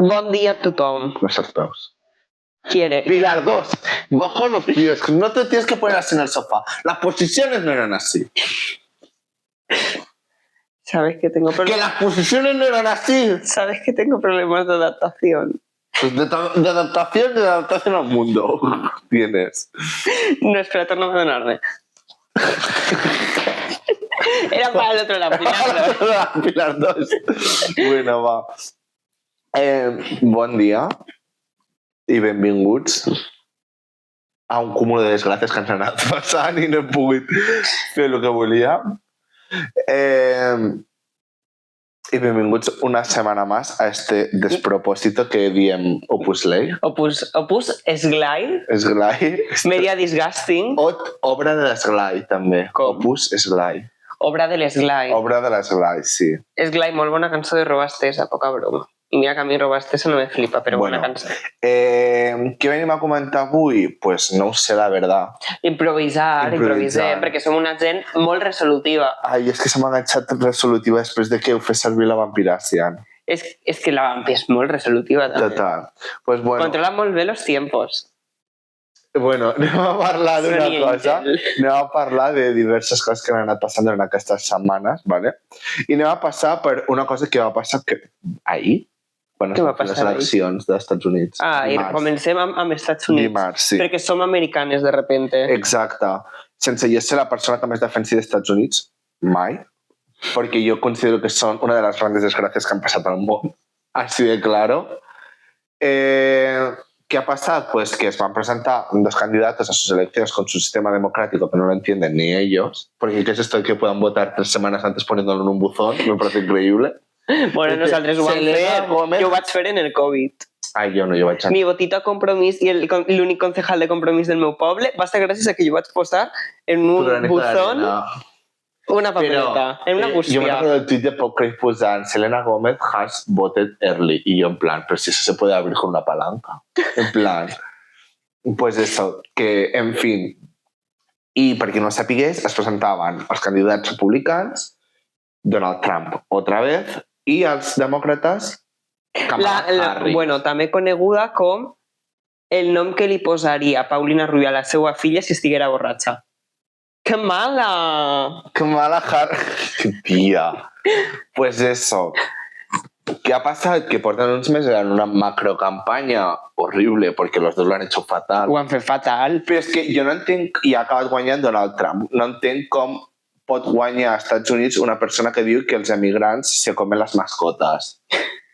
Bon dia a tothom. Los peus. ¿Quiere? Pilar 2. Bajo los pies. No te tienes que poner así en el sofá. Las posiciones no eran así. ¿Sabes que tengo Que problemas? las posiciones no eran así. ¿Sabes que tengo problemas de adaptación? Pues de adaptación al mundo. Tienes. No, espera, torna a donar-me. Era para el otro lado, Pilar. Pilar 2. Bueno, va. Bon dia i benvinguts a un cúmul de desgràcies que ens han anat passant i no he pogut fer el que volia. I benvinguts una setmana més a este despropòsito que diem Opus Lei. Opus Esglai. Esglai. Media disgusting. Obra de l'esglai, també. Com? Opus Esglai. Obra de l'Esglai. Obra de l'esglai, sí. Esglai, molt bona cançó de Robastesa, poca broma. I mira que a mi Robastesa no me flipa, però Bueno, bona cançó. Què venim a comentar avui? Pues no ho sé, la verdad. Improvisem, perquè som una gent molt resolutiva. Ai, és que se m'ha enganxat resolutiva després de que ho fes servir la vampiràcia. És que la vampi és molt resolutiva, també. Total. Pues bueno, Controla molt bé los tiempos. anem a parlar d'una Sonny cosa. Angel. Anem a parlar de diverses coses que han anat passant durant aquestes setmanes, ¿vale? I anem a passar per una cosa que va passar ahir, quan Què va es van fer les passar ahir? eleccions dels Estats Units. I Dimarts. comencem amb Estats Units. Dimarts, sí. Perquè som americanes, de repente. Exacte. Sense jo ser la persona que més defensi dels Estats Units, mai, perquè jo considero que són una de les grandes desgràcies que han passat al món. Així de claro. ¿Qué ha pasado? Pues que van a presentar dos candidatos a sus elecciones con su sistema democrático que no lo entienden ni ellos, porque ¿qué es esto de que puedan votar 3 semanas antes poniéndolo en un buzón? Me parece increíble. Bueno, nosaltres ho vam Selena fer. Gómez. Jo ho vaig fer en el Covid. Ai, jo no, jo vaig anar. Mi votito a Compromís i l'únic concejal de Compromís del meu poble va ser gràcies a que jo vaig posar en un buzón una papeleta, en una Yo me bústia. acuerdo del tweet de Popcraft posant Selena Gómez has voted early. Y yo en plan, pero si eso se puede abrir con una palanca. En plan, pues eso, que en fin. I perquè no ho sapigués, es presentaven els candidats republicans, Donald Trump otra vez, i els demòcrates Kamala Harris. Bueno, també coneguda com el nom que li posaria Paulina Rubio a la seva filla si estiguera borratxa. ¡Qué mala! Kamala Harris. Qué tía. Pues eso. ¿Qué ha pasado? Que portan uns meses en una macro campaña horrible porque los dos lo han hecho fatal. Ho han fet fatal. Però és que jo no entenc, i ha acabat guanyant Donald Trump, no entenc com pot guanyar als Estats Units una persona que diu que els emigrants se comen les mascotes.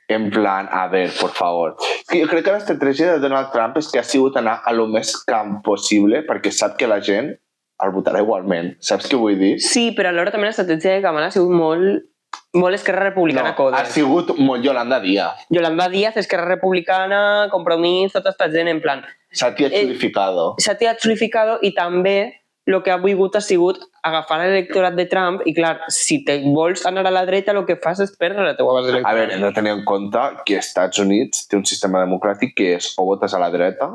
En plan, a ver, por favor. És que jo crec que l'estratègia de Donald Trump és que ha sigut anar a lo més camp possible perquè sap que la gent el votarà igualment. Saps què vull dir? Sí, però alhora també l'estratègia de Kamala ha sigut molt Esquerra Republicana No, codes. ha sigut molt Yolanda Díaz. Yolanda Díaz, Esquerra Republicana, Compromís, tota aquesta gent, en plan... S'ha xulificado. S'ha xulificado i també el que ha volgut ha sigut agafar l'electorat de Trump i, clar, si te vols anar a la dreta, el que fas és perdre la teva base A electoral. veure, hem de tenir en compte que als Estats Units té un sistema democràtic que és o votes a la dreta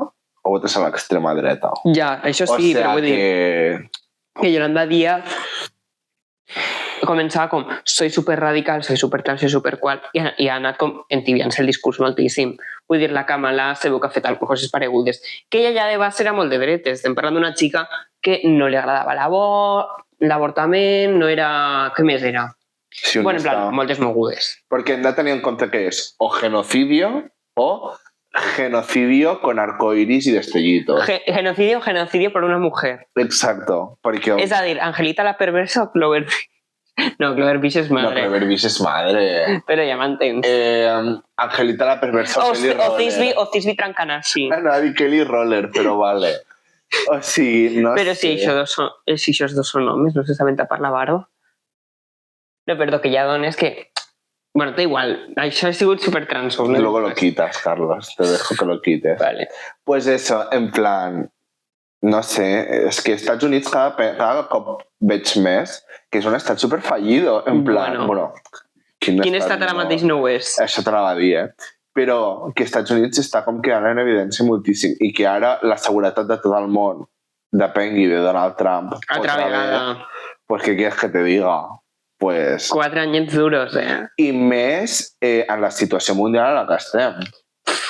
o votes a l'extrema dreta. Ja, això sí, però vull dir que Yolanda Díaz començava com soy super radical, soy super tal, soy super qual i ha anat com entibiant-se el discurs moltíssim. Vull dir, la Kamala se veu que ha fet coses paregudes. Que ella ja de base era molt de dretes. Estem parlant d'una xica que no li agradava l'avortament, no era... Què més era? Sí, Bueno, en plan, moltes mogudes. Porque hem de tenir en compte que és o genocidio o genocidio con arcoiris y destellitos. Genocidio por una mujer. Exacto. Perquè... És a dir, Angelita la perversa o Clover Fish? No, Clover Fish és No, madre. Clover Fish és madre. Però ja m'entens. Angelita la perversa o Kelly Roller. O Thisby Trancanashi. No, ha dit Kelly Roller, però vale. O sigui, no Però sé. si això dos són homes, no se saben tapar la barba. No, perdó, que hi ha dones que... Bueno, da igual, això ha sigut supertranso. No? Luego lo quitas, Carlos. Te dejo que lo quites. Vale. Pues eso, en plan... No sé, és que als Estats Units cada cop veig més que és un estat superfallido. En plan, bueno quin estat ara mateix no ho és? Això t'anava a dir, Però que als Estats Units està com quedant en evidència moltíssim i que ara la seguretat de tot el món depengui de Donald Trump. Altra vegada. Pues què quieres que te diga? Pues... 4 anyets duros, I més en la situació mundial en la que estem.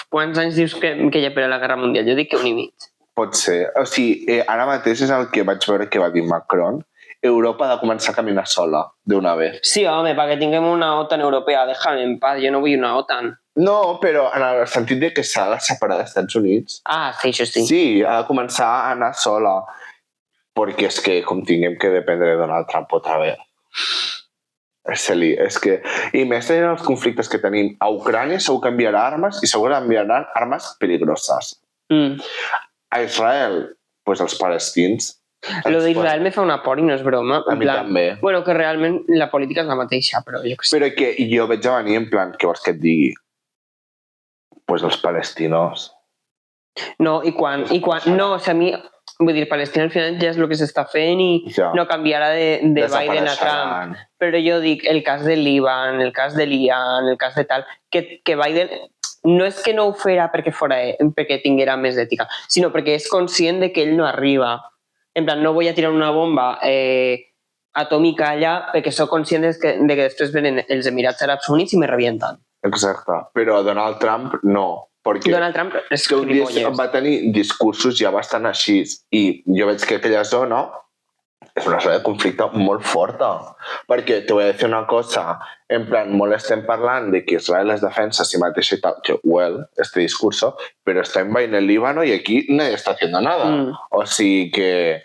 Quants anys dius que hi ha per a la Guerra Mundial? Jo dic que un i mig. Pot ser. O sigui, ara mateix és el que vaig veure que va dir Macron. Europa ha de començar a caminar sola, d'una vez. Sí, home, perquè tinguem una OTAN europea, déjame en paz, jo no vull una OTAN. No, però en el sentit de que s'ha de separar dels Estats Units. Ah, sí, això sí. Sí, ha de començar a anar sola. Perquè és que, com tinguem que dependre de Donald Trump otra vez. És que... I més en els conflictes que tenim. A Ucrània segur que enviarà armes i segur que enviaran armes peligroses. A Israel, pues els palestins. Lo d'Israel me fa una por i no és broma. A mi també. Bueno, que realment la política és la mateixa, però jo que sé. Però que jo veig a venir en plan, què vols que et digui? Pues els palestinos. No, i quan... No, o sigui, a mi... Vull dir, Palestina al final ja és el que s'està fent i Ja. no canviarà de Biden a Trump. Però jo dic, el cas de Líban, el cas de l'Iran, el cas de tal, que Biden no és que no ho farà perquè tinguera més ètica, sinó perquè és conscient de que ell no arriba. En plan, no voy a tirar una bomba atòmica allà perquè sóc conscient de que després venen els Emirats Àrabs Units i me revienten. Exacte. Però Donald Trump no. Perquè Donald Trump és que un dia gilipolles. va tenir discursos ja bastant així i jo veig que aquella zona és una zona de conflicte molt forta. Perquè te voy a decir una cosa, en plan, molt estem parlant de que Israel es defensa a sí mateix y tal, que, este discurso, pero está invadiendo el Líbano y aquí nadie está haciendo nada. O sigui que,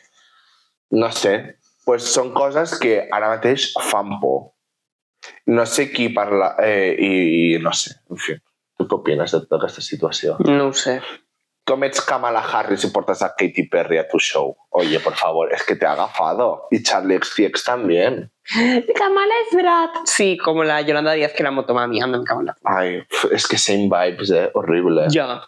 no sé, pues són coses que ara mateix fan por. No sé qui parla, i no sé, en fi. Tu què opines de tota aquesta situació? No ho sé. Com ets Kamala Harris y portas a Katy Perry a tu show? Oye, por favor, es que te ha agafado. Y Charlie XCX también. Kamala es Brad. Sí, como la Yolanda Díaz que la motomami anda en Kamala. Ay, es que same vibes, horrible. Ya.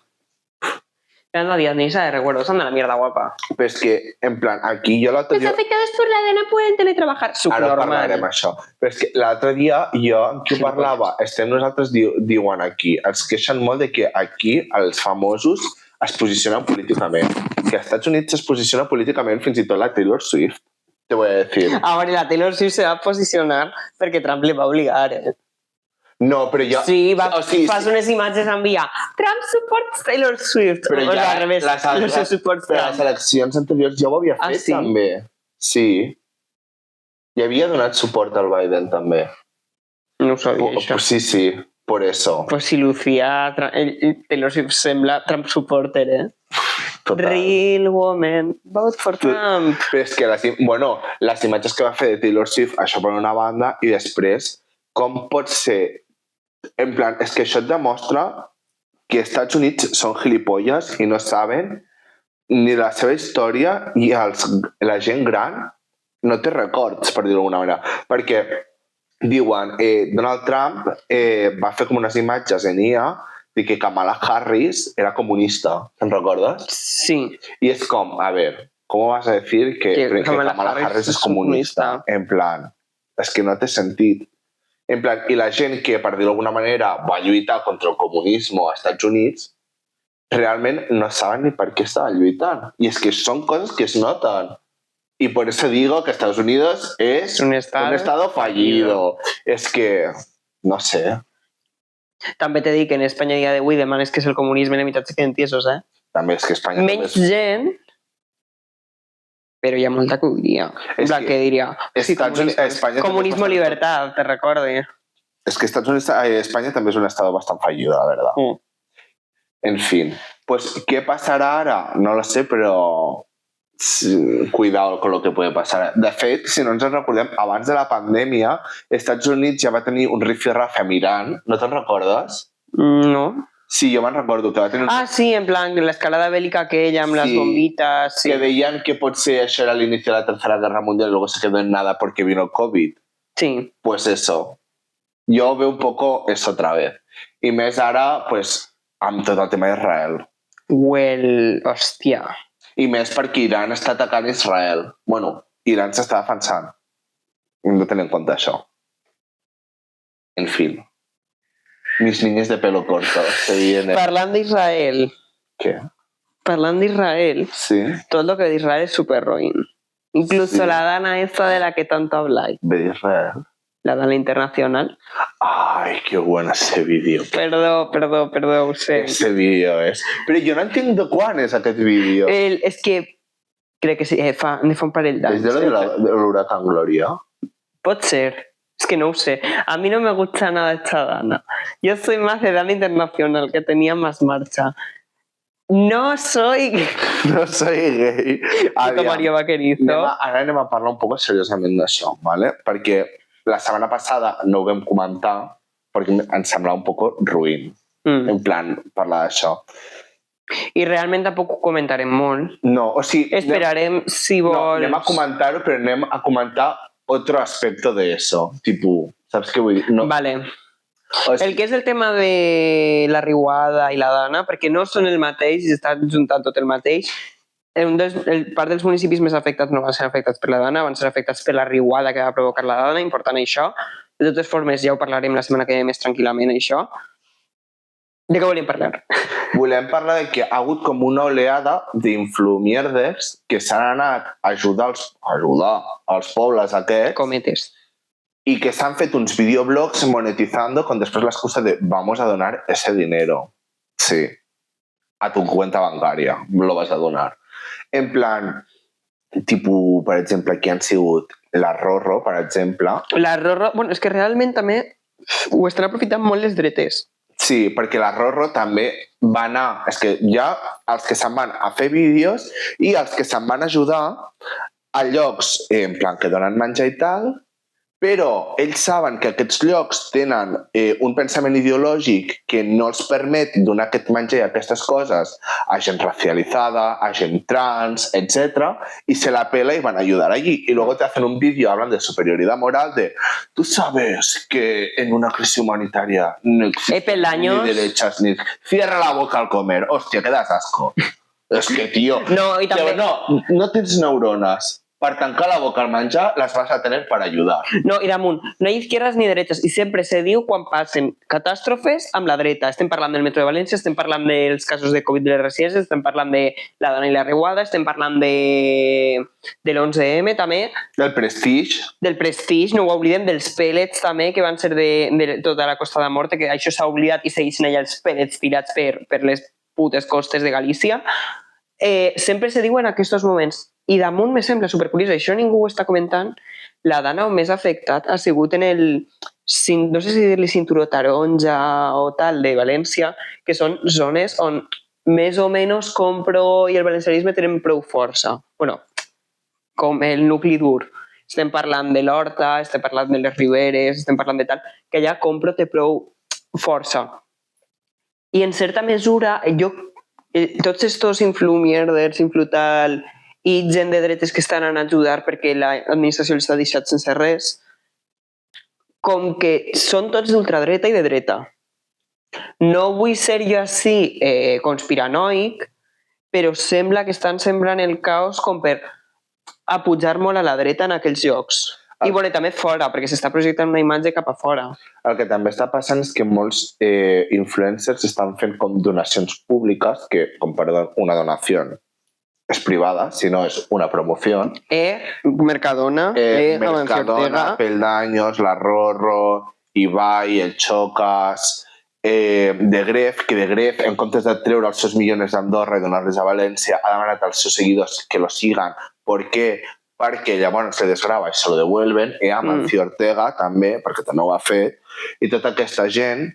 Yolanda Díaz ni esa de recuerdos, anda la mierda guapa. Però és que, en plan, aquí jo l'altre Los dia... afectados por la EDENA pueden teletrabajar. Ara Subnormal. parlarem això. Però és que l'altre dia jo amb qui parlava, nosaltres diuen aquí, es queixen molt de que aquí els famosos es posicionen políticament. Que als Estats Units es posiciona políticament fins i tot la Taylor Swift. Te voy a decir. Ahora la Taylor Swift se va a posicionar perquè Trump li va obligar, No, però jo... Sí, fas sí. unes imatges enviar Trump supports Taylor Swift. Però O ja al revés, Taylor Swift supports però Trump. les eleccions anteriors ja ho havia fet, sí? també. Sí. I havia donat suport al Biden, també. No ho sabia, això. Sí, por eso. Pues si Lucía, Taylor Swift sembla Trump supporter, Total. Real woman, vote for Trump. Però és que les imatges que va fer de Taylor Swift, això per una banda, i després, com pot ser... En plan, és que això et demostra que els Estats Units són gilipolles i no saben ni la seva història i la gent gran no té records, per dir-ho d'alguna manera. Perquè diuen, Donald Trump va fer com unes imatges en IA de que Kamala Harris era comunista. Te'n recordes? Sí. Y es como, a ver, ¿cómo vas a decir que Kamala Harris es comunista? En plan, es que no té sentit. En plan, i la gent que, per dir-ho d'alguna manera, va lluitar contra el comunisme als Estats Units, realment no saben ni per què estaven lluitant. I és que són coses que es noten. Y por eso digo que Estados Unidos es un estado fallido. Es que, no sé. També t'he dit que en Espanya a dia d'avui demanes que és el comunisme i la meitat se queden tiesos, També és que Espanya... Menys gent, però hi ha molta que ho diria. És que diria... Sí, comunismo libertad, te recorde. Es que España també és un estado bastante fallido, la verdad. En fin, pues, ¿qué pasará ahora? No lo sé, pero... Cuidado con lo que puede pasar. De fet, si no ens en recordem, abans de la pandèmia, Estats Units ja va tenir un rifirrafe amb Iran. No te'n recordes? No. Sí, jo me'n recordo que va tenir... sí, en plan, l'escalada bélica aquella amb les bombitas. Sí. Que deien que potser això era l'inici de la Tercera Guerra Mundial y luego se quedó en nada porque vino el COVID. Sí. Pues eso. Jo veo un poco eso otra vez. I més ara, pues, amb tot el tema d'Israel. Hòstia. I més perquè Iran està atacant Israel. Bueno, Iran s'està defensant. Hem de tenir en compte això. En fin. Mis niños de pelo corto. Parlant d'Israel. ¿Qué? Parlant d'Israel. Sí. Todo lo que de Israel es súper ruin. Incluso la Dana esta de la que tanto habláis. ¿De Israel? la Dana Internacional. Ay, qué bueno ese vídeo. Perdó, ho sé. Ese vídeo és... Però jo no entenc de quan és aquest vídeo. És que crec que sí, fa un parell d'anys. ¿Es de l'huracán Gloria? Pot ser. Es que no lo sé. A mí no me gusta nada esta Dana. Yo soy más de Dana Internacional, que tenía más marcha. No soy... No soy gay. Puto Mario Vaquerizo. Ara anem a parlar un poc seriosament d'això, ¿vale? Perquè la setmana passada no ho vam comentar perquè ens semblava un poc ruïn. En plan, parlar d'això. I realment tampoc ho comentarem molt. No, o sigui... Esperarem, si vols... No, anem a comentar-ho, però anem a comentar otro aspecto de eso. Tipo, ¿sabes què vull dir? No. Vale. O sigui, El que és el tema de la riuada i la Dana, perquè no són el mateix i estan juntant tot el mateix. Part dels municipis més afectats no van ser afectats per la Dana, van ser afectats per la riuada que va provocar la Dana, important això. De totes formes, ja ho parlarem la setmana que ve més tranquil·lament, això. De què volem parlar? Volem parlar de que ha hagut com una oleada d'influmierdes que s'han anat a ajudar els pobles aquests. Cometes. Y que se han fet uns videoblogs monetizando con después la excusa de vamos a donar ese dinero. Sí. A tu cuenta bancaria. Lo vas a donar. En plan, tipo, per exemple, aquí han sigut la Rorro, per exemple. La Rorro... Bueno, és que realment també ho estan aprofitant molt les dretes. Sí, perquè la Rorro també va anar... És que hi ha els que se'n van a fer vídeos i els que se'n van ajudar a llocs, en plan, que donen menjar i tal, però ells saben que aquests llocs tenen un pensament ideològic que no els permet donar aquest menjar i aquestes coses a gent racializada, a gent trans, etc. Y se la pela y van a ayudar allí. Y luego te hacen un vídeo, hablan de superioridad moral, de tú sabes que en una crisis humanitaria no existen ni derechas ni... Cierra la boca al comer. Hòstia, que das asco. És que, tio... No, i també... No tens neurones. Per tancar la boca al menjar, las vas a tener para ayudar. No, i damunt, no hi ha izquierdas ni derechas, i sempre se diu quan passen catàstrofes amb la dreta. Estem parlant del metro de València, estem parlant dels casos de Covid de les residències, estem parlant de la Dana i la riuada, estem parlant de l'11M també. Del Prestige. Del Prestige, no ho oblidem, dels pellets també, que van ser de tota la Costa de Morte, que això s'ha oblidat i segueixen allà els pellets tirats per les putes costes de Galícia. Sempre se diu en aquests moments. I damunt me sembla supercuriós, això ningú ho està comentant, la Dana on més afectat ha sigut en el, no sé si dir-li cinturó taronja o tal, de València, que són zones on més o menys compro i el valencianisme tenen prou força. Bueno, com el nucli dur. Estem parlant de l'Horta, estem parlant de les Riberes, estem parlant de tal, que allà compro té prou força. I en certa mesura, tots estos influmierders, influtal... i gent de dretes que estan a ajudar perquè l'administració els ha deixat sense res, com que són tots d'ultradreta i de dreta. No vull ser jo així conspiranoic, però sembla que estan sembrant el caos com per apujar molt a la dreta en aquells llocs. I bueno, també fora, perquè s'està projectant una imatge cap a fora. El que també està passant és que molts influencers estan fent com donacions públiques, que, com perdó, una donació es privada, si no es una promoción. Mercadona, Mercadona, Peldaños, la Rorro, Ibai, el Chocas, de Gref, que de Gref, en comptes de treure els seus milions d'Andorra i donar-les a València, ha demanat als seus seguidors que lo sigan. ¿Por qué? Perquè llavors se desgrava i se lo devuelven. Amancio Ortega també, perquè també ho ha fet. I tota aquesta gent,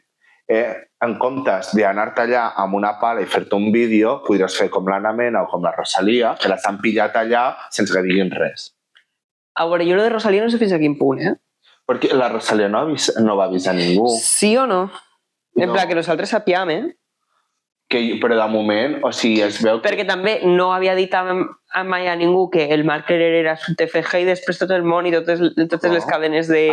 en comptes d'anar-te allà amb una pala i fer-te un vídeo, podries fer com l'Anna Mena o com la Rosalia, que les han pillat allà sense que diguin res. A veure, jo de Rosalia no sé fins a quin punt, Perquè la Rosalia no va avisar ningú. Sí o no? En plan, que nosaltres sapiem, Però de moment, o sigui, es veu que... Perquè també no havia dit mai a ningú que el Marc Herrera era su TFG i després tot el món i totes les cadenes de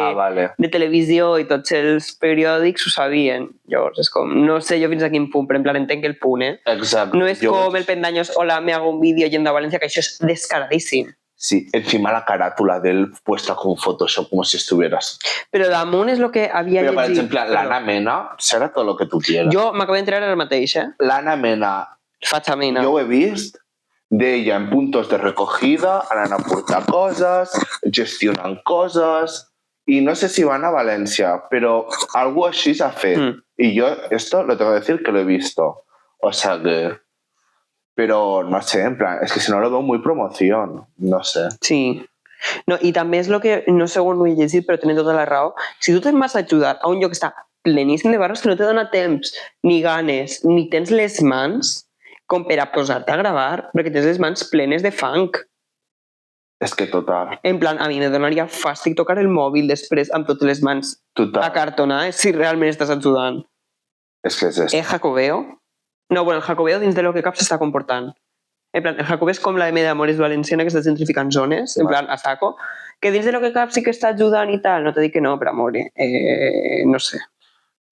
televisió i tots els periòdics ho sabien. Llavors, és com, no sé jo fins a quin punt, però en plan entenc el punt, Exacte. No és com el Pendaños, hola, me hago un vídeo yendo a Valencia, que això és descaradíssim. Sí, encima la carátula de él puesta con Photoshop como si estuvieras. Pero damunt es lo que había Pero, por ejemplo, l'Anna Mena serà tot lo que tu quieras. Jo m'acabo d'entrar ara mateix, L'Anna Mena, Fatxamina. Jo ho he vist d'ella en puntos de recogida, anant a portar coses, gestionant coses... y no sé si van a Valencia, pero algo así se ha fet. Y yo esto lo tengo que decir que lo he visto. O sea que... Pero no sé, en plan, es que si no lo veo muy promoción, no sé. Sí. No, i també és el que, no sé on ho he llegit, però tenen tota la raó. Si tu te'n vas a ajudar a un lloc que està pleníssim de barros, que no te dona temps, ni ganes, ni tens les mans com per a posar-te a gravar, perquè tens les mans plenes de fang. És que total. En plan, a mi me donaria fàstic tocar el mòbil després amb totes les mans acartonades si realment estàs ajudant. És que és esto. El Jacobeo? No, bueno, el Jacobeo dins de lo que cap s'està comportant. En plan, el Jacobeo és com la M d'Amores valenciana que està gentrificant zones, en plan, a saco, que dins de lo que cap sí que està ajudant i tal, no te dic que no, però amor, no sé.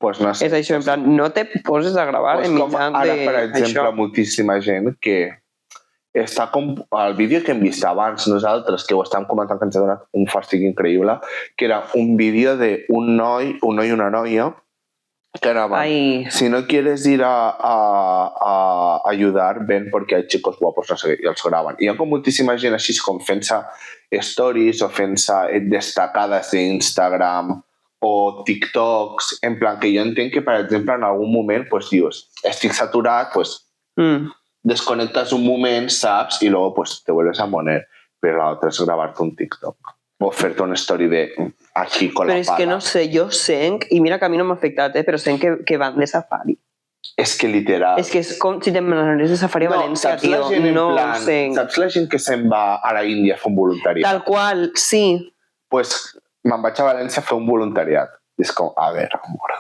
Pues no sé. És això, en plan, no te poses a gravar pues en mitjans ara, de... per exemple, això. moltíssima gent que està com... El vídeo que hem vist abans nosaltres, que ho estàvem comentant que ens ha donat un fàstic increïble, que era un vídeo d'un noi i una noia que anava, si no quieres ir a ayudar, ven porque hay chicos guapos, no sé, i els graven. I hi ha com moltíssima gent així com fent-se stories o fent-se destacades d'Instagram o TikToks, en plan que jo entenc que, per exemple, en algun moment pues, dius, estic saturat, pues, desconectas un moment, saps? I luego pues, te vuelves a poner. Però l'altre és gravar-te un TikTok o fer-te una story de aquí con la pala. Però és que no sé, jo sent, i mira que a mi no m'ha afectat, però sent que van de safari. És que literal... És que és com si te'n anaves de safari a València, tio. No ho sé. Saps la gent que se'n va a la Índia a fer un voluntariat? Tal qual, sí. Pues me'n vaig a València a fer un voluntariat. I és com, a veure, amor,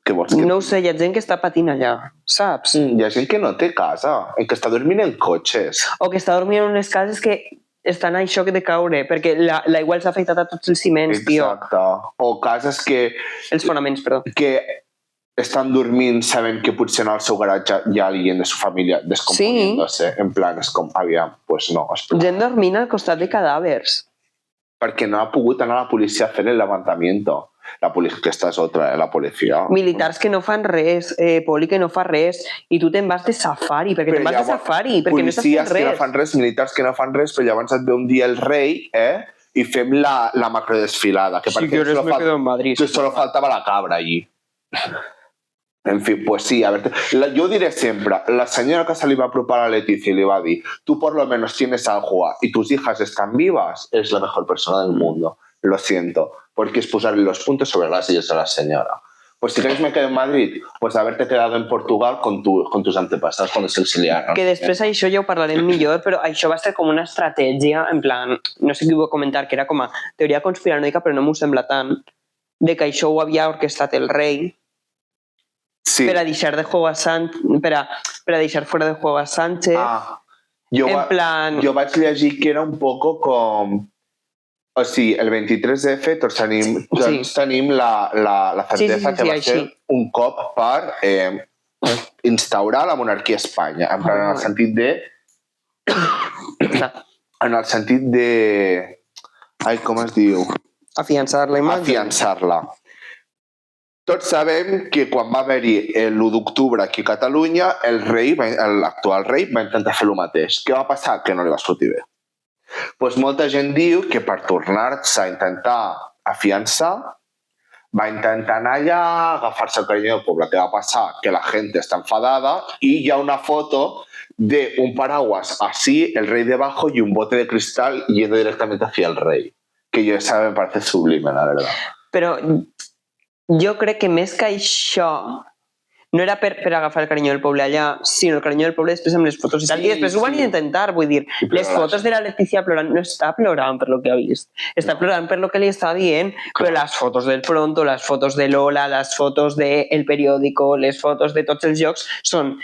què vols que... No ho sé, hi ha gent que està patint allà, saps? Hi ha gent que no té casa, que està dormint en cotxes. O que està dormint en unes cases que estan en xoc de caure, perquè l'aigua els ha afectat a tots els ciments, tio. Exacte. O cases que... Els fonaments, perdó. Que estan dormint sabent que potser en el seu garatge hi ha alguien de su família descomponiéndose. Sí. En plan, és com, aviam, pues no. Gent dormint al costat de cadàvers. Perquè no ha pogut anar a la policia a fer el levantamiento. Aquesta és otra, la policia. Militars que no fan res, poli que no fa res, i tu te'n vas de safari, perquè te'n vas de safari, perquè no estàs fent res. Policies que no fan res, militars que no fan res, però llavors et ve un dia el rei, i fem la macrodesfilada. Que sí, que eres me quedo en Madrid. Que solo faltaba la cabra allí. En fin, pues sí, a ver, yo diré siempre, la señora que se le iba a apropar a Leticia y le iba a decir, tú por lo menos tienes algo y tus hijas están vivas, eres la mejor persona del mundo. Lo siento, porque es posarle los puntos sobre las sillas a la señora. Pues si queréis me quedo en Madrid, pues haberte quedado en Portugal con tus antepasados cuando se exiliaron. Que després això ja ho parlarem millor, però això va ser com una estratègia, en plan, no sé qui ho va comentar, que era com a teoria conspiranoica, però no m'ho sembla tant, de que això ho havia orquestat el rei, sí. Per a deixar de juego a Sánchez, per a deixar fora de juego a Sánchez. Jo vaig llegir que era un poco com... O sigui, el 23F tots tenim la certesa que va ser un cop per instaurar la monarquia a Espanya. En plan, en el sentit de... En el sentit de... Ai, com es diu? Afiançar-la imatge. Afiançar-la. Tots sabem que quan va haver-hi l'1 d'octubre aquí a Catalunya, l'actual rei va intentar fer el mateix. Què va passar? Que no li va sortir bé. Pues molta gent diu que per tornar-se a intentar afiançar va intentar anar allà, agafar-se el carinyo del poble. Què va passar? Que la gent està enfadada i hi ha una foto de un paraguas así, el rey debajo y un bote de cristal yendo directamente hacia el rey. Que yo esa me parece sublime, la verdad. Però jo crec que més que això no era per agafar el carinyo del poble allà, sinó el carinyo del poble després amb les fotos i tal. I després ho van intentar, vull dir, les fotos de la Leticia plorant, no està plorant per lo que ha vist, està plorant per lo que li està dient, però les fotos del Pronto, les fotos de Lola, les fotos de El Periódico, les fotos de tots els llocs són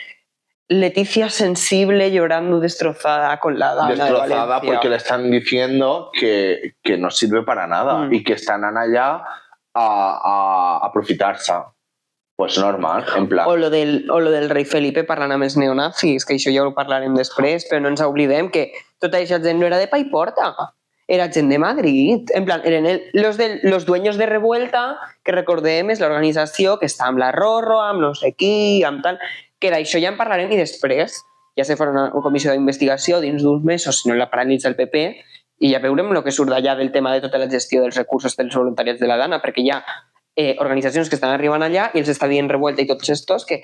Leticia sensible llorando destrozada con la dama de Valencia. Destrozada porque le están diciendo que no sirve para nada y que están allá a aprofitar-se. Pues normal, en plan... O lo del rei Felipe parlant amb els neonazis, que això ja ho parlarem després, però no ens oblidem que tota aquesta gent no era de Paiporta, era gent de Madrid. En plan, eren los dueños de Revuelta, que recordem és l'organització que està amb la Rorro, amb no sé qui, amb tal... Que d'això ja en parlarem i després ja se farà una comissió d'investigació dins d'uns mesos, si no la paralitza el PP, i ja veurem el que surt d'allà del tema de tota la gestió dels recursos dels voluntariats de la Dana, perquè hi ha organizaciones que están arribant allá y les está bien revuelta y todos estos que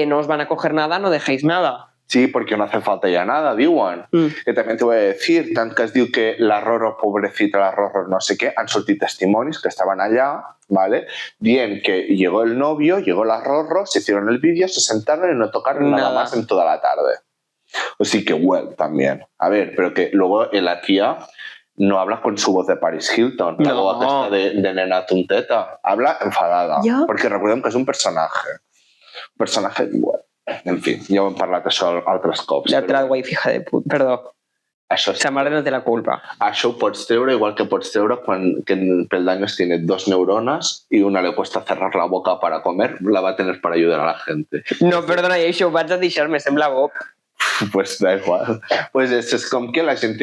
no os van a coger nada, no dejéis nada. Sí, porque no hace falta ya nada, diuen. Que también te voy a decir, tant que es diu que la Roro, pobrecita, la Roro, no sé qué, han sortit testimonis que estaban allá, ¿vale? Dient que llegó el novio, llegó la Roro, se hicieron el vídeo, se sentaron y no tocaron nada más en toda la tarde. O sí que well, también. A ver, pero que luego la tía no habla con su voz de Paris Hilton, la voz esta de nena tonteta. Habla enfadada, porque recordem que és un personatge. Un personatge igual. En fi, ja ho hem parlat això altres cops. L'altra wife hija de puta, perdó. Això sa mare no té la culpa. Això ho pots treure igual que pots treure quan que Peldaños tiene 2 neuronas y una le cuesta cerrar la boca para comer, la va a tener para ayudar a la gente. No, perdona, i això ho vaig a deixar, me sembla Bob. Pues da igual. Pues es com que la gent,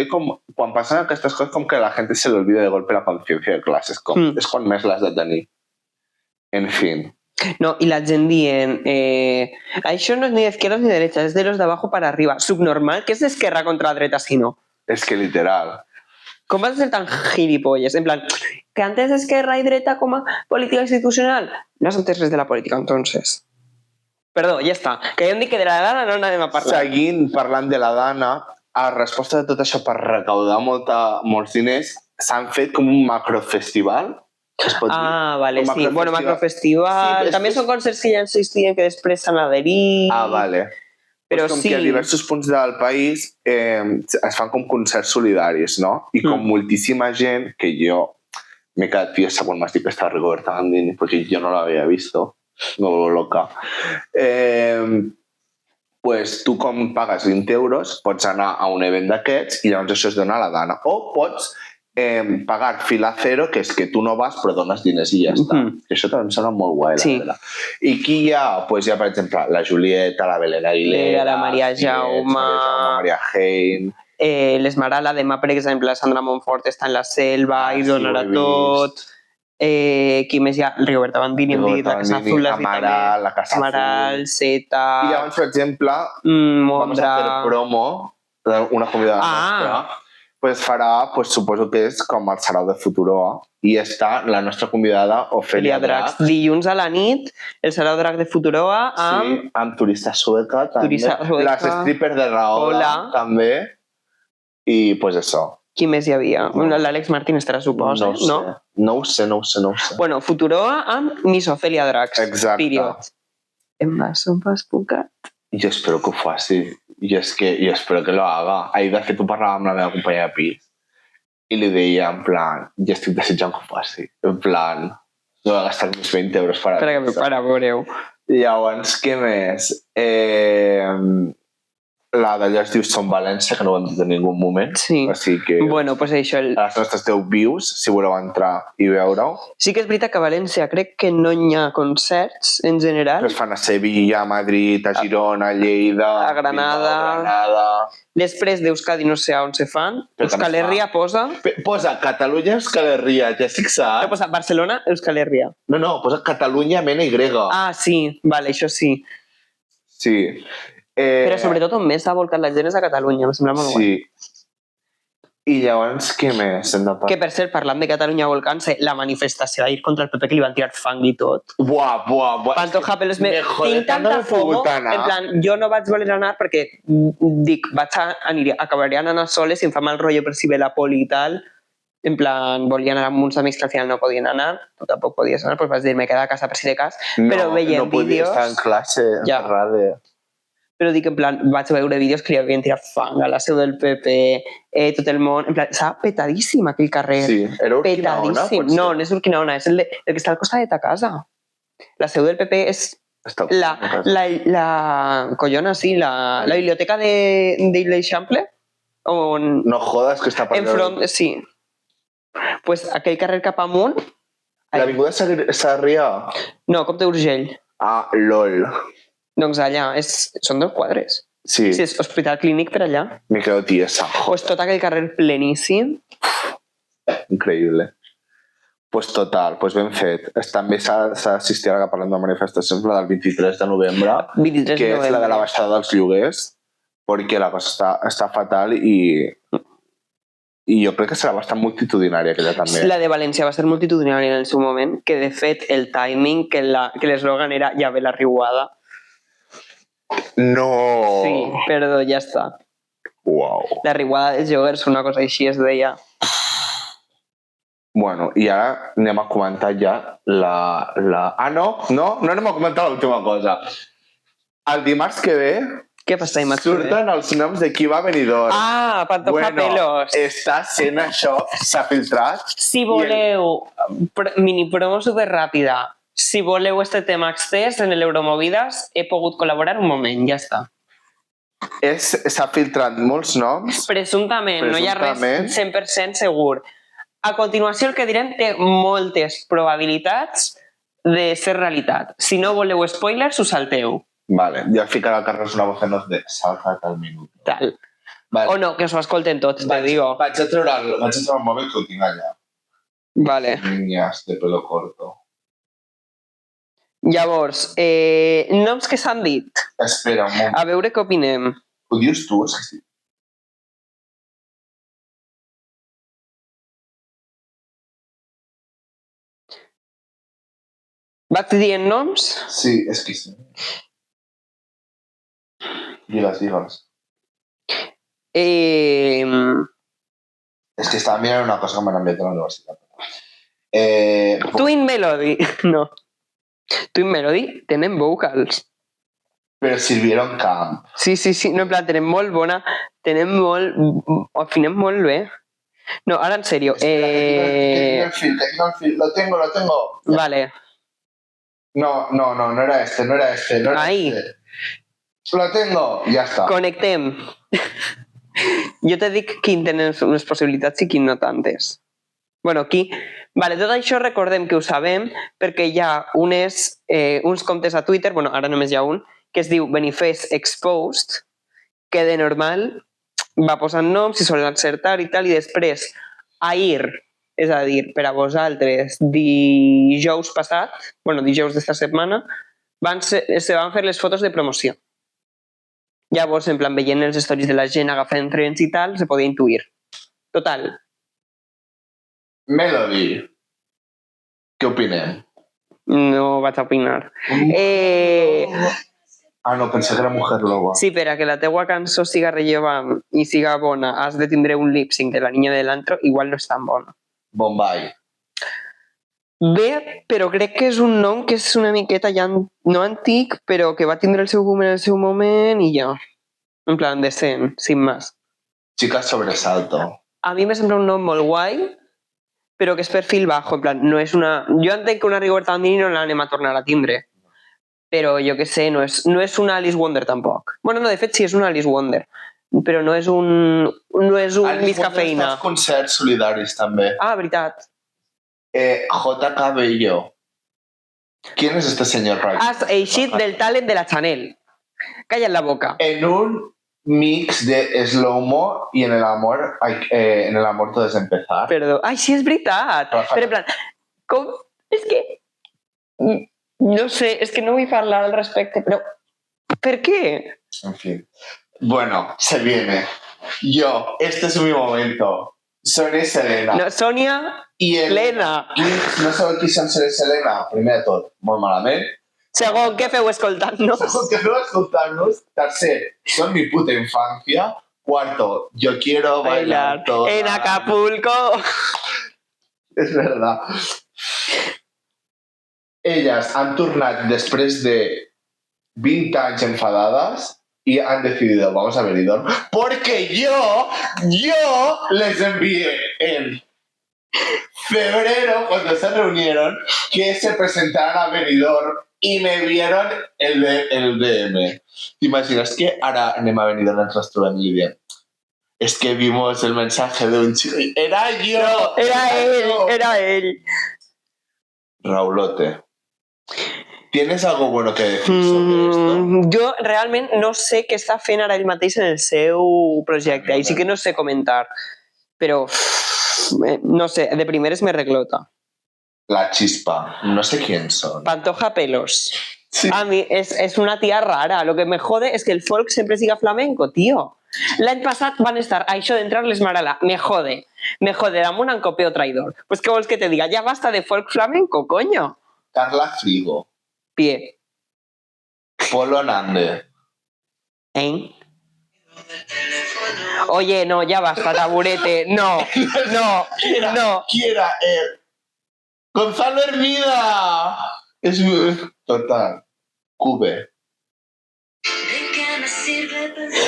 quan passen aquestes coses, com que la gent se le olvida de golpe la conciencia de classe. És quan més l'has de tenir. En fin. No, i la gent dient això no és ni d'izquierdas ni de derechas, és de los de abajo para arriba. Subnormal, què és d'esquerra contra dreta si no? És que literal. Com vas a ser tan gilipolles? En plan, que antes esquerra i dreta com a política institucional? No has entès res de la política, entonces. Perdó, ja està. Que ja hem dit que de la Dana no n'anem a parlar. Seguint parlant de la Dana, a resposta de tot això per recaudar molts diners, s'han fet com un macrofestival. Vale, sí. Bueno, macrofestival. Sí, també són concerts que ja existien que després s'han adherit. Vale. Però com que a diversos punts del país es fan com concerts solidaris, no? I com moltíssima gent, que jo m'he quedat tiesa quan m'has dit que estava Rigoberta Bandini, perquè jo no l'havia vist. Me vuelvo loca. Pues tu com pagues 20 euros pots anar a un event d'aquests i llavors això es dona a la Dana. O pots pagar fila cero, que és que tu no vas però dones diners i ja està. Això també em sembla molt guai, la veritat. I qui hi ha? Pues hi ha, per exemple, la Julieta, la Belén Aguilera, la Maria Jaume, Maria Hein, l'Esmeralda, demà, per exemple, la Sandra Montfort està en la selva i donarà tot. Qui més hi ha? Rigoberta Bandini, hem dit, la Casa Azul, Amaral, la Casa Azul, Amaral, Zeta... I llavors, per exemple, vamos a fer promo d'una convidada nostra, pues farà, pues suposo que és com el Sarau de Futuroa, i està la nostra convidada, Ofelia Drax. Dilluns a la nit, el Sarau Drax de Futuroa amb... Sí, amb Turista Sueca, també. Les strippers de Rahola, també. I, pues això. Qui més hi havia? L'Àlex Martín estarà, suposa, no? No ho sé. Bueno, Futuroa amb Miss Ofelia Drax. Exacte. Period. Em vas un pas pucat. Jo espero que ho faci. Jo espero que lo haga. Ahir, de fet, ho parlava amb la meva companya de pis. I li deia, en plan, jo estic desitjant que ho faci. En plan, no voy a gastar mis 20 euros para que me para, veureu. Llavors, què més? La d'allà es diu Som València, que no ho hem dit en ningú moment. Sí. Així que... Bueno, pues això... A les nostres 10 views, si voleu entrar i veure-ho. Sí que és veritat que a València crec que no hi ha concerts, en general. Es fan a Sevilla, a Madrid, a Girona, a Lleida... A Granada... Després d'Euskadi no sé on se fan. Euskal Herria posa... Posa Catalunya, Euskal Herria, ja estic sap? No, posa Barcelona, Euskal Herria. No, posa Catalunya, mena Y. Sí, vale, això sí. Sí. Però sobretot on més s'ha volcat la gent és a Catalunya, em sembla molt guai. I llavors, què més hem de parlar? Que per cert, parlant de Catalunya volcant-se, la manifestació d'ahir contra el PP que li van tirar fang i tot. Buah. Pantoja, però tinc tanta fomo, en plan, jo no vaig voler anar perquè dic, acabaria anant soles si em fa mal rotllo per si ve la poli i tal. En plan, volia anar amb uns amics que al final no podien anar, tu tampoc podies anar, doncs vaig dir, me queda a casa per si de cas, però veiem vídeos... No podia estar en classe, enterrada. Però dic, en plan, vaig veure vídeos que li havien tirat fang a la seu del PP, tot el món... En plan, estava petadíssim aquell carrer. Sí, era Urquinaona, potser? No és Urquinaona, és el que està al costat de ta casa. La seu del PP és la collona, sí, la biblioteca de l'Eixample. No jodes que està per allà. Sí. Pues aquell carrer cap amunt... L'Avinguda Sarrià? No, Comte d'Urgell. LOL. Doncs allà, són 2 quadres. Sí. Sí, és hospital clínic per allà. Me quedo tiesa. Pues tot aquell carrer pleníssim. Increïble. Pues total, pues ben fet. També s'ha d'assistir ara que parlem de manifestacions, la del 23 de novembre, que és la de la baixada dels lloguers, perquè la cosa està fatal i I jo crec que serà bastant multitudinària aquella també. La de València va ser multitudinària en el seu moment, que de fet el timing, que l'eslògan era ja ve la riuada. No! Sí, perdó, ja està. Uau. La riuada dels joguers, una cosa així es deia. Bueno, i ara anem a comentar ja la... No anem a comentar l'última cosa. El dimarts que ve Què passa dimarts? surten els noms de qui va a Benidorm. Ah, Pantoja Pelos. Està sent això, s'ha filtrat. Si voleu, mini promo superràpida. Si voleu este tema extès en l'Euromovides, he pogut col·laborar un moment, ja està. S'ha filtrat molts noms. Presumptament, no hi ha res 100% segur. A continuació, el que direm té moltes probabilitats de ser realitat. Si no voleu spoilers, us salteu. Vale, ja ficarà al Carlos una voz en off de salta't al minut. Tal. Vale. O no, que us ho escolten tots, te digo. Vaig a treure el mòbil que ho tinc allà. Vale. Niñas de pelo corto. Llavors, noms que s'han dit. Espera un moment. A veure què opinem. Ho dius tu? És que sí. Vaig dient noms? Sí, és que sí. Digues. És que estava mirant una cosa que m'han enviat a la universitat. Twin Melody. No. Twin Melody tenen vocals. Però sirvieron camp. Sí. No, en plan, tenen molt bona... Tenen molt... Afinem molt bé. No, ara en serio. Espera, que tengo el fil. Lo tengo. Vale. No era este. Ahí. Lo tengo, ja està. Connectem. Jo te dic quin tenen unes possibilitats i quin no tantes. Bueno, aquí... Vale, tot això recordem que ho sabem perquè hi ha uns comptes a Twitter, bueno, ara només hi ha un, que es diu Benifest Exposed, que de normal va posant noms i solen encertar i tal, i després, ahir, és a dir, per a vosaltres, dijous passat, bueno, dijous d'esta setmana, se van fer les fotos de promoció. Llavors, en plan, veient els stories de la gent agafant trens i tal, se podia intuir. Total. Melody. Què opinem? No vaig a opinar. No, pensé que era Mujer Loba. Sí, per a que la teua cançó siga rellevant i siga bona, has de tindre un lip-sync de la niña del antro, igual no és tan bona. Bombay. Bé, però crec que és un nom que és una miqueta ja no antic, però que va tindre el seu boom en el seu moment i ja. En plan, decent, sin más. Chica Sobresalto. A mi me sembla un nom molt guai, però que és perfil bajo, en plan, no és una... Jo entenc que una Rigoberta Bandini no l'anem a tornar a tindre, però jo que sé, no és una Alice Wonder tampoc. Bueno, no, de fet sí és una Alice Wonder, però no és un Miss Cafeïna. Els concerts solidaris també. Ah, veritat. J.K. Bello. ¿Quién es este señor? Has eixit del talent de la Chanel. Calla la boca. En un mix de slow-mo y en el amor todo es empezar. Perdó. Ai, sí, és veritat. Però en plan, com... És que... No sé, és que no vull parlar al respecte, però... Per què? En fin. Bueno, se viene. Yo, este es mi momento. Sonia y Selena. No, Sonia i Lena. I no sabeu qui són Sonia i Selena? Primer de tot, molt malament. Segon, què feu escoltant-nos? Segon, què feu escoltant-nos? Tercer, son mi puta infancia. Cuarto, yo quiero bailar todo. En Acapulco. Es verdad. Ellas han tornat després de 20 anys enfadades y han decidido, vamos a Benidorm, porque yo les envié en febrero, cuando se reunieron, que se presentaran a Benidorm y me vieron el DM. ¿Te imaginas que ahora anem a Benidorm ens trobem i diem? Es que vimos el mensaje de un chico y era yo. No, era él. Raulote. ¿Tienes algo bueno que decir sobre esto? Jo realment no sé què està fent ara ell mateix en el seu projecte, i sí que no sé comentar, però no sé, de primeres me reglota. La Chispa, no sé quién son. Pantoja Pelos. Sí. A mí es una tía rara, lo que me jode es que el folk siempre siga flamenco, tío. L'any passat van estar a això d'entrar les Marala. Me jode, damunt en copeo traidor. Pues què vols que te diga? Ya basta de folk flamenco, coño. Carla Frigo. Pie. Polo Nande. ¿Eh? Oye, no, ya basta, taburete. No. Quiera, Gonzalo Hermida. Es total. Cube.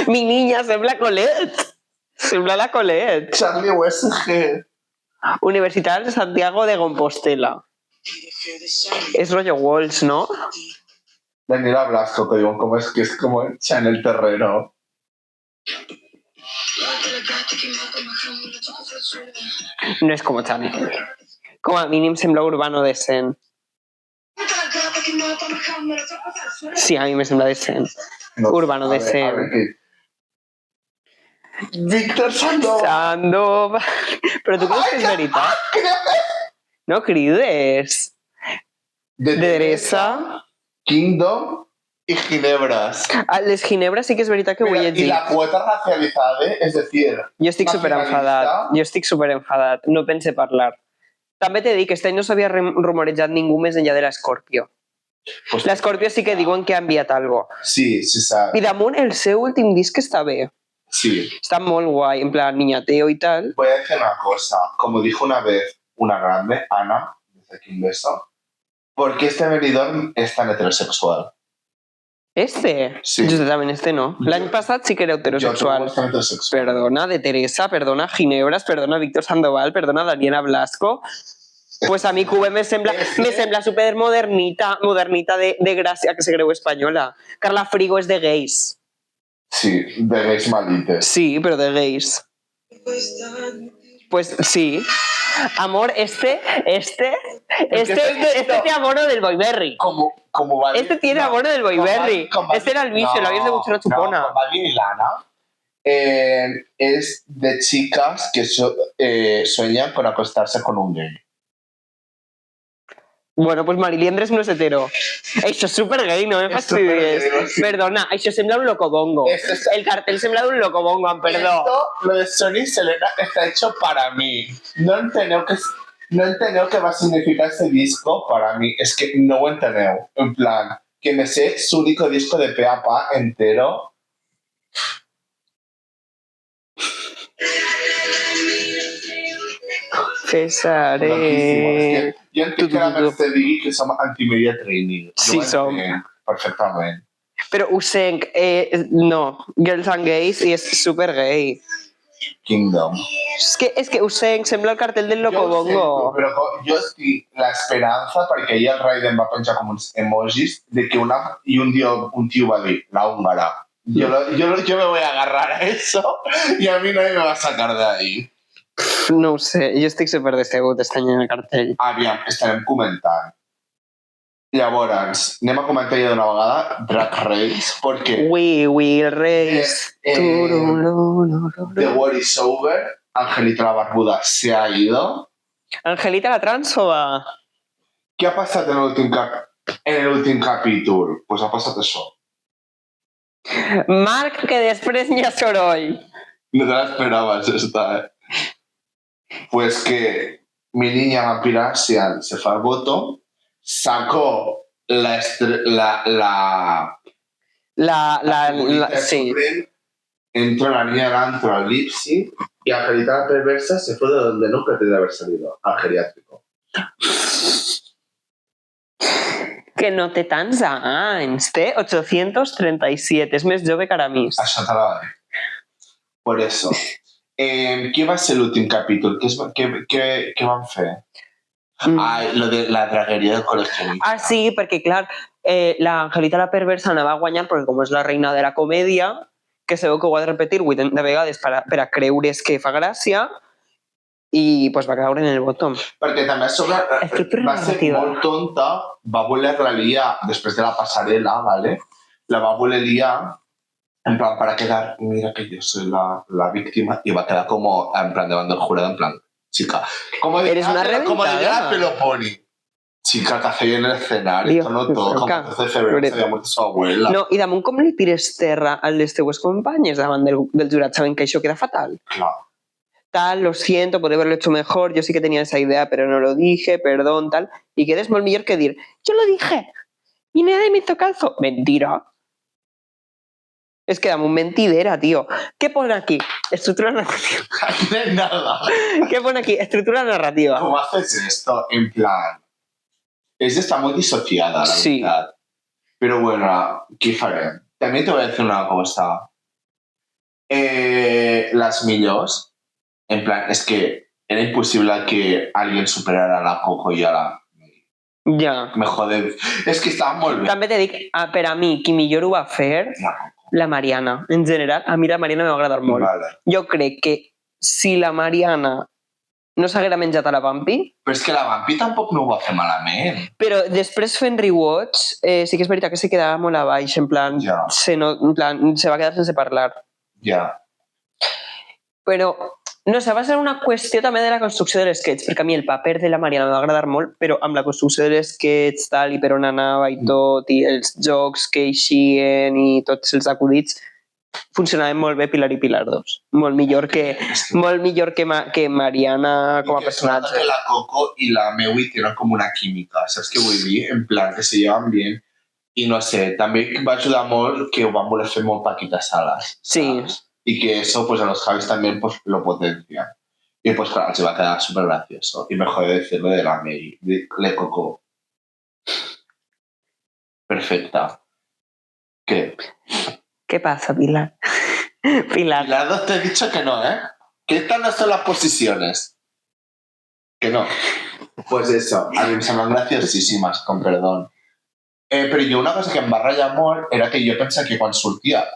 Mi niña, sembla Colette. Sembla la Colette. Charlie USG. Universitat de Santiago de Compostela. Es rollo Walsh, ¿no? Daniela Blasco, que digo, como es que es como Chanel Terrero. No es como Chanel. Com a mínim sembla Urbano decent. Sí, a mi me sembla decent. No, Urbano a ver, decent. a ver, ¿qué? Víctor Sandoval. Sandoval. Però tu creus que és veritat? No crides. De De Teresa. Kingdom y Ginebras. A les Ginebres sí que és veritat que ho he Mira, y llegit. la cuota racializada, es decir, Jo estic superenfadat. No pense parlar. També t'he dit que este any no s'havia rumorejat ningú més enllà de l'Escorpio. pues, L'Escorpio sí que diuen que ha enviat algo. sí, se sabe. I damunt el seu últim disc està bé. Sí. Està molt guai, en plan niñateo y tal. Voy a decir una cosa. Como dijo una vez una grande, Ana, desde aquí un beso, ¿por qué este venidor es tan heterosexual? Este? Sí. Jo també este no. L'any passat sí que era Yo heterosexual. es tan heterosexual. Perdona, de Teresa, perdona, Ginebras, perdona, Víctor Sandoval, perdona, Daniela Blasco. Pues a mi Cube me sembla super modernita de Gràcia, que se creu espanyola. Carla Frigo és de gays. Sí, de gays malites. Sí, pero de gays. Pues sí. Amor, este tiene abono del Boyberry. Como va Este tiene abono del Boyberry. Este era el vicio, lo habías de mucho una chupona. No, Balvin y Lana es de chicas que sueñan con acostarse con un gay. Bueno, pues Mariliendres no és hetero. Això és super gay, no me És fastidies. supergay, sí. Perdona, això sembla un locobongo. El cartel sembla un locobongo, em perdó. Esto, lo de Sony Selena, está hecho para mí. No enteneu que va a significar este disco para mí. Es que no ho enteneu. En plan, que me sé su único disco de pe a pa entero. Cesaré. Loquísimo. Es que yo entiendo que la Mercè digui que som antimedia training. Sí, Jo ho som. entenc perfectament. Però ho sent, no, Girls and Gays i és super gay. Kingdom. És que ho sent, sembla el cartel del locobongo. Però jo estic l'esperança, perquè ahir el Raiden va penjar com uns emojis de que un tío va dir, la húngara. Yo me voy a agarrar a eso y a mí nadie me va a sacar de ahí. No ho sé, jo estic super decegut este any en el cartell. Aviam, estarem comentant. Llavors, anem a comentar ja d'una vegada Drag Race, perquè We will race. The War is Over, Angelita la Barbuda se ha ido. Angelita la trànsfoba. Què ha passat en l'últim capítol? Pues ha passat això. Marc, que després n'hi ha soroll. No te la esperabas esta, Pues que mi niña vampira se fue al voto, sacó sí. entró la niña del antro al Lipsy y Angelita la perversa se fue de donde nunca tendría haber salido, al geriátrico. Que no té tants anys, té 837, és més jove que Aramis. Això te la va dir. Por eso. ¿Qué va a ser el último capítulo? ¿Qué van a hacer? Lo de la dragueria del coleccionista. Ah, sí, perquè, clar, la Angelita la perversa anava a guanyar perquè com és la reina de la comèdia, que se veu que ho ha de repetir 80 vegades per a creure's que fa gràcia, i pues, va caure en el bottom. Perquè també va ser molt tonta, va voler-la liar després de la passarel·la, ¿vale? La va voler liar en plan para quedar, mira que yo soy la víctima, y va a quedar como en plan de bando del jurado, en plan, chica. Como eres una reventada. Como de la Peloponi. Chica, que hace en el escenario, Tio, esto no todo, como Franca, 12 de febrero se había muerto su abuela. No, i damunt com li tires terra a les teues companyes davant del jurat, sabent que això queda fatal. Claro. Tal, lo siento, podría haberlo hecho mejor, yo sí que tenía esa idea, pero no lo dije, perdón, tal. Y quedes molt millor que dir, yo lo dije, y nadie me hizo caso. Mentira. Es que dame un mentidera, tío. ¿Qué pone aquí? Estructura narrativa. No hay nada. ¿Qué pone aquí? Estructura narrativa. ¿Cómo haces esto? En plan... Ella está muy disociada, la Sí. verdad. Pero bueno, ¿qué faré? También te voy a decir una cosa. Las millors, en plan, es que era imposible que alguien superara a la Coco y a la... Ja. Me jode. És que estava molt bé. També te dic, per a mi, qui millor ho va fer, la Mariana. En general, a mi la Mariana m'ha agradat molt. Vale. Jo crec que si la Mariana no s'haguera menjat a la Vampi, Però és que la Vampi tampoc no ho va fer malament. però després fent rewatch, sí que és veritat que se quedava molt a baix, en plan, Ja. se va quedar sense parlar. Ja. Però, no sé, va ser una qüestió també de la construcció de l'esquetx, perquè a mi el paper de la Mariana m'ha agradar molt, però amb la construcció de l'esquetx, tal, i per on anava i tot, i els jocs que eixien i tots els acudits, funcionaven molt bé Pilar i Pilar 2. Molt millor que Mariana com a I que es nota personatge. que la Coco y la Mewi tienen como una química, ¿sabes qué vull dir? En plan, que se llevan bien. I no sé, també va ajudar molt que ho van voler fer molt Paquita Salas. Sí. ¿sabes? Y que eso, pues a los Javis también pues, lo potencia. Y pues claro, se va a quedar súper gracioso. Y me jode decirlo de la Mewi, de Le Coco. Perfecta. ¿Qué? ¿Qué pasa, Pilar? Pilar. Las dos te he dicho que no, ¿eh? Que estas no son las posiciones. Que no. Pues eso, a mí me semblan graciosísimas, con perdón. Però jo una cosa que em va ratllar molt era que jo pensava que quan sortia...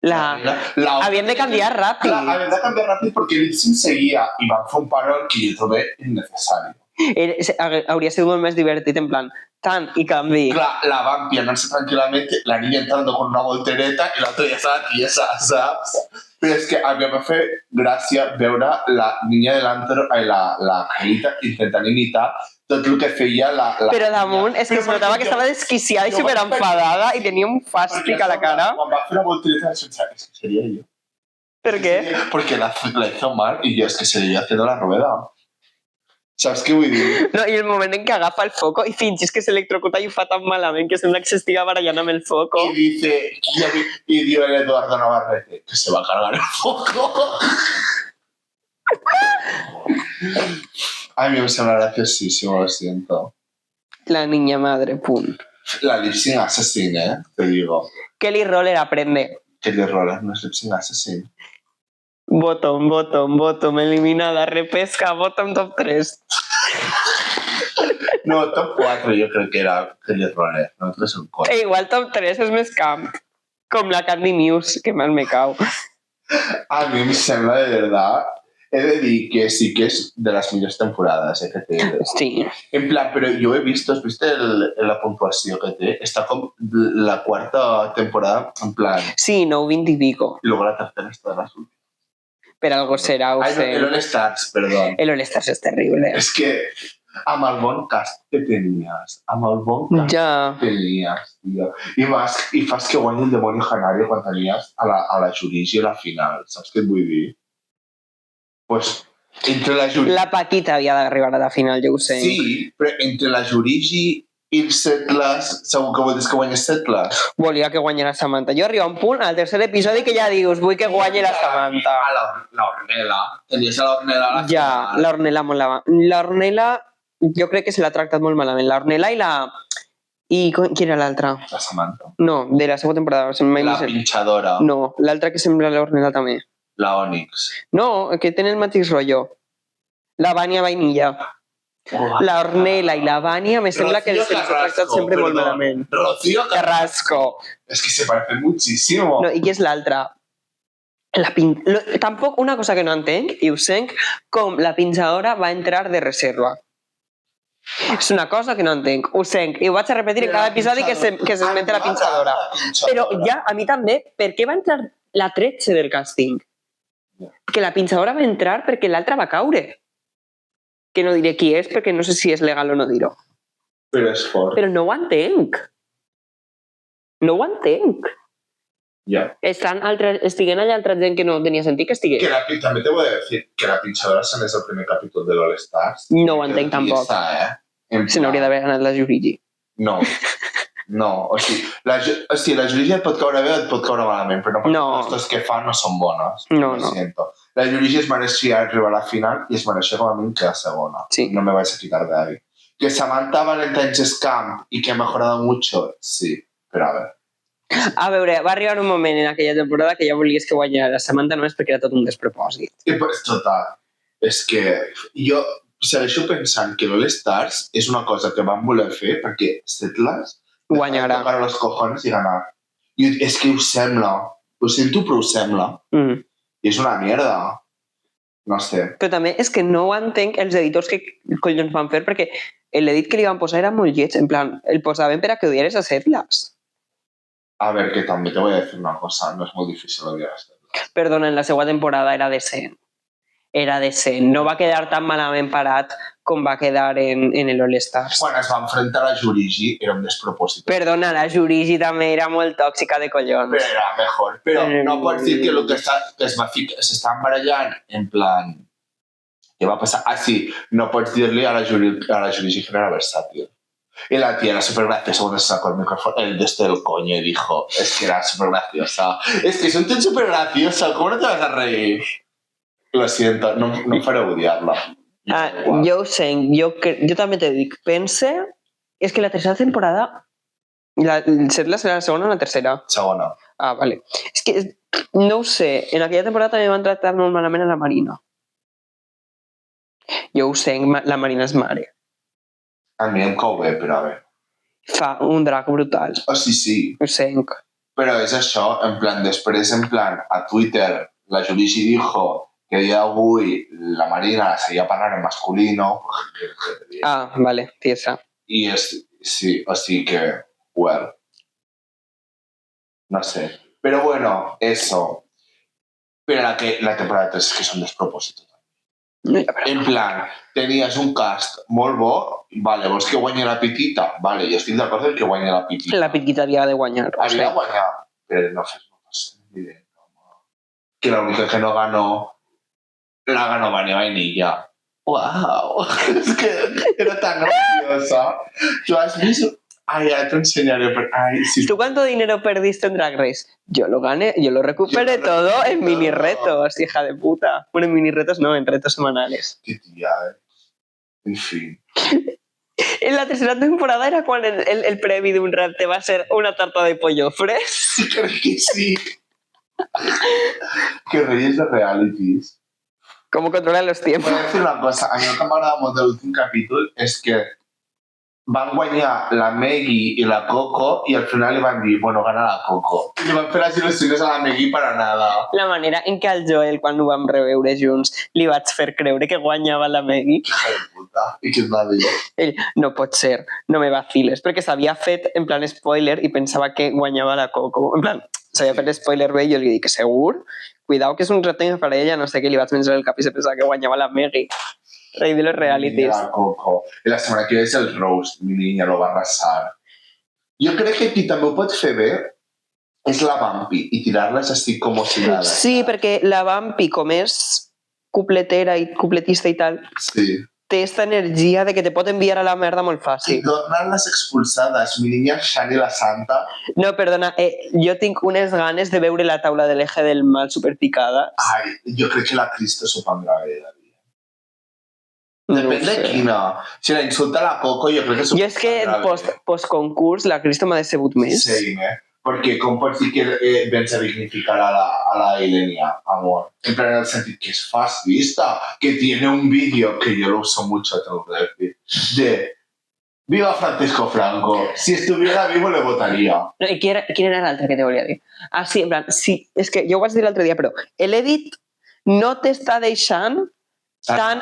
Havien de canviar ràpid. Clar, havien de canviar ràpid perquè l'Ipsim seguia i van fer un parol que jo trobé innecessari. Hauria sigut molt més divertit, en plan, tant i canvi. Clar, la Vampi anant-se tranquil·lamente, la niña entrando con una voltereta i l'altra ja estava tiesa, saps? Però és que a mi em va fer gràcia veure la niña de l'antro, la Carita, intentant imitar tot el que feia la Però damunt és que es notava que estava desquiciada i superenfadada i tenia un fàstic a la cara. Quan va fer la voltereta, pensava, es que sería yo. ¿Por qué? Porque la hizo mal y yo es que se le iba haciendo la rueda. ¿Sabes qué vull dir? No, i el moment en què agafa el foco i fingis que s'electrocuta i ho fa tan malament que sembla que s'estiga barallant amb el foco. Y dice, y dio el Eduardo Navarrete, que se va a cargar el foco. A mí me sembla graciosísimo, lo siento. La niña madre, punt. La lip sync assassin, te digo. Kelly Roller aprende. Kelly Roller no es lip sync assassin. Bottom, eliminada, repesca, bottom top 3. No, top 4 yo creo que era Kelly Roller, no 3 o 4. Igual top 3 és més camp. Com la Candy News, que mal me cau. A mí me sembla de verdad. He de dir que sí que es de las millors temporades que té. Sí. En plan, però jo he vist, has vist la puntuació que té? Està com la quarta temporada, en plan... Sí, 9-20 i pico. Y luego la tercera està de las últimas. Per algo serà, ho Ai, no, sé. el All Stars, perdón. El All Stars és terrible. És que amb el bon cast que tenies, amb el bon cast Ja. que tenies, tio. I fas que guanyi el Demonio Canario quan tenies a la Jurigi a la final, saps què et vull dir? Pues entre la Jurigi... La Paquita havia d'arribar a la final, jo ho sé. Sí, però entre la Jurigi i el Setlas, segur que vols que guanyes Setlas? Volia que guanyés Samantha. Jo arribo a un punt, al tercer episodi, que ja dius, vull que guanyi la Samantha. A la Ornella. Tenies a la Ornella a la Ja, final. l'Ornella molt la... L'Ornella, jo crec que se l'ha tractat molt malament. L'Ornella i la... I qui era l'altra? La Samantha. No, de la segona temporada. La pinchadora. No, l'altra que sembla l'Ornella també. La Onyx. No, que tenen el mateix rotllo. La Vania Vainilla. La Ornella i la Vania me sembla que se les ha tractat sempre molt malament. Rocío Carrasco. Es que se parecen muchísimo. No, i qui és l'altra? Tampoc una cosa que no entenc, i ho senc, com la pinchadora va entrar de reserva. És una cosa que no entenc, ho senc, i ho vaig a repetir en cada episodi que s'esmenta la pinchadora. Però ja, a mi també, per què va entrar la 13 del càsting? Que la pinchadora va entrar perquè l'altra va caure. que no diré qui és perquè no sé si és legal o no dir-ho. Però és fort. Però no ho entenc. No ho entenc. Ja. Estiguen allà altra gent que no tenia sentit que estigués. També te voy a decir que la pinchadora se n'és el primer capítol de l'All Stars. No ho entenc tampoc. Se n'hauria d'haver anat la Jurigi. No. O sigui, la Jurigi et pot caure bé o et pot caure malament, però no perquè les coses que fan no són bones. No. Siento. La Jurigi es mereixia arribar a la final i es mereixia com a mínim quedar segona. Sí. No me vais a quitar de ahí. Que Samantha Valentine's Scamp y que ha mejorado mucho, sí, però a veure. A veure, va arribar un moment en aquella temporada que ja volies que guanyara Samantha només perquè era tot un despropòsit. I pues, total. És que jo segueixo pensant que l'All Stars és una cosa que van voler fer perquè Settlers guanyarà. Tocar los cojones i ganar. I és que ho sembla. Ho sento, però ho sembla. I és una mierda. No sé. Però també és que no ho entenc els editors que collons van fer perquè l'edit que li van posar era molt lleig. En plan, el posaven per a que odiares a Settlers. A ver, que també te voy a decir una cosa. No és molt difícil odiar a Settlers. Perdona, en la segona temporada era decent. Era decent. No va quedar tan malament parat com va quedar en l'All Stars. Quan es va enfrentar a la Jurigi era un despropòsit. Perdona, la Jurigi també era molt tòxica de collons. Però era mejor. Però no pots dir que el que s'estan barallant en plan... Què va passar? Ah, sí, no pots dir-li a la Jurigi que no era versàtil. Y la tía era súper graciosa cuando se sacó el micrófono, el de esto del coño, y dijo, es que era súper graciosa. Es que es un tío súper gracioso, ¿cómo no te vas a reír? Lo siento, no faré odiar-la. Jo ho sé, jo també te dic, pense, és que la tercera temporada, Settlers era la segona o la tercera? Segona. Ah, vale. És que, no ho sé, en aquella temporada també van tractar molt malament a la Marina. Jo ho sé, la Marina és mare. A mi em cau bé, però a veure. Fa un drac brutal. Oh, sí. Ho senc. Però és això, en plan, després, en plan, a Twitter, la Jurigi dijo que el día de avui la Marina la seguia parlant en masculino. Ah, vale, tiesa. I sí, o sigui que, well, no sé. Però bueno, eso. Pero la temporada 3 es que son despropósitos. En plan, tenies un cast molt bo, vale, vols que guanyi la Pitita? Vale, jo estic d'acord en que guanyi la Pitita. La Pitita havia de guanyar. Havia de guanyar, però no fes evident. Que la única que no ganó, la ganó Vania Vainilla. ¡Wow! Es que era tan graciosa. ¿Tú has visto? Ay, ya te enseñaré. Ay, sí. ¿Tú cuánto dinero perdiste en Drag Race? Yo lo gané, yo lo recuperé todo en mini retos, hija de puta. Bueno, en mini retos no, en retos semanales. Qué tía, En fin. En la tercera temporada era cuando el premi de un rap te va a ser una tarta de pollo fres. Creo que sí. Que reyes de realities. ¿Cómo controlan los tiempos? Voy a decir una cosa. A mi el que m'agrada molt de l'últim capítol és que van guanyar la Maggie i la Coco i al final li van dir, bueno, gana la Coco. I li van fer les il·lusions a la Maggie para nada. La manera en què al Joel, quan ho vam reveure junts, li vaig fer creure que guanyava la Maggie. Hija de puta. I què es va dir? Ell, no pot ser, no me vaciles, perquè s'havia fet en plan spoiler i pensava que guanyava la Coco. En plan, s'havia fet spoiler bé i jo li dic, segur? Cuidao que és un repte que faré ella, no sé què, li vaig menjar el cap i se pensava que guanyava la Maggie. Rey de los realities. La Coco. I la setmana que ve és el roast. Mi niña lo va arrasar. Jo crec que qui també ho pot fer bé és la Vampi i tirar-les així com si nada. Sí, perquè la Vampi, com és cupletera i cupletista i tal, sí. Té esta energia de que te pot enviar a la merda molt fàcil. I tornar-les expulsades. Mi niña Shani la Santa. No, perdona, jo tinc unes ganes de veure la taula de l'eje del mal superpicada. Ai, jo crec que la Cristo s'ho prendrà bé, David. Depèn de quina. Si la insulta la Coco, jo crec que s'ho jo és que post-concurs la Cristo m'ha decebut més. Sí, Perquè com pots dir que vens a dignificar a la Ilenia, amor? En plan, en el sentit que es fascista, que tiene un vídeo, que yo lo uso mucho, tengo que decir, de Viva Francisco Franco. Si estuviera vivo le votaría. No, I quin era l'altre que te volia dir? Ah, sí, en plan, sí, és que jo ho vaig dir l'altre dia, però l'Edit no t'està deixant tan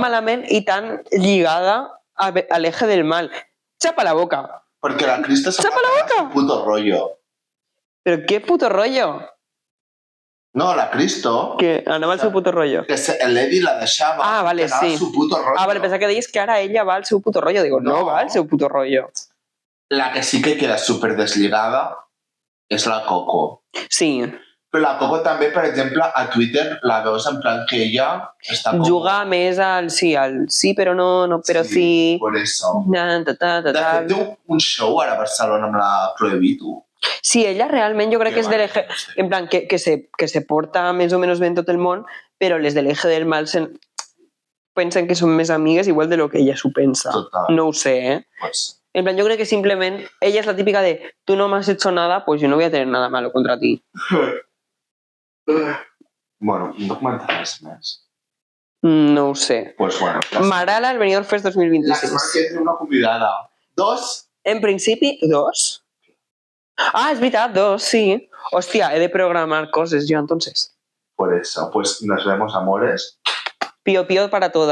malament i tan lligada a l'eje del mal. Xapa la boca. Porque la Cristo se ¡Chapa la boca! un puto rollo. ¿Pero qué puto rollo? No, la Cristo, Que anava al seu puto rotllo. que l'Eddie la deixava. Ah, vale, que anava sí. al seu puto rotllo. Ah, vale, pensava que deies que ara ella va al seu puto rotllo. Digo, no va al seu puto rotllo. La que sí que queda súper desligada és la Coco. Sí. Però la Coco també, per exemple, a Twitter la veus en plan que ella està com... Juga més al sí, però no, no, però sí. Por eso. De De fet, té un show ara a Barcelona amb la Chloe Vitu. Sí, ella realment jo crec que és de l'eje... En plan, que se porta més o menys bé en tot el món, però les de l'eje del mal pensen que són més amigues igual de lo que ella s'ho pensa. Total. No ho sé, ¿eh? Pues... En plan, yo creo que simplemente ella es la típica de tú no me has hecho nada, pues yo no voy a tener nada malo contra ti. Bueno, un documental més. No ho sé. Pues bueno. Marala, el Benidorm Fest 2026. La setmana que té una convidada. 2. En principi, 2. Ah, es veritat, 2, sí. Hostia, he de programar cosas yo entonces. Por eso, pues nos vemos, amores. Pío pío para todas.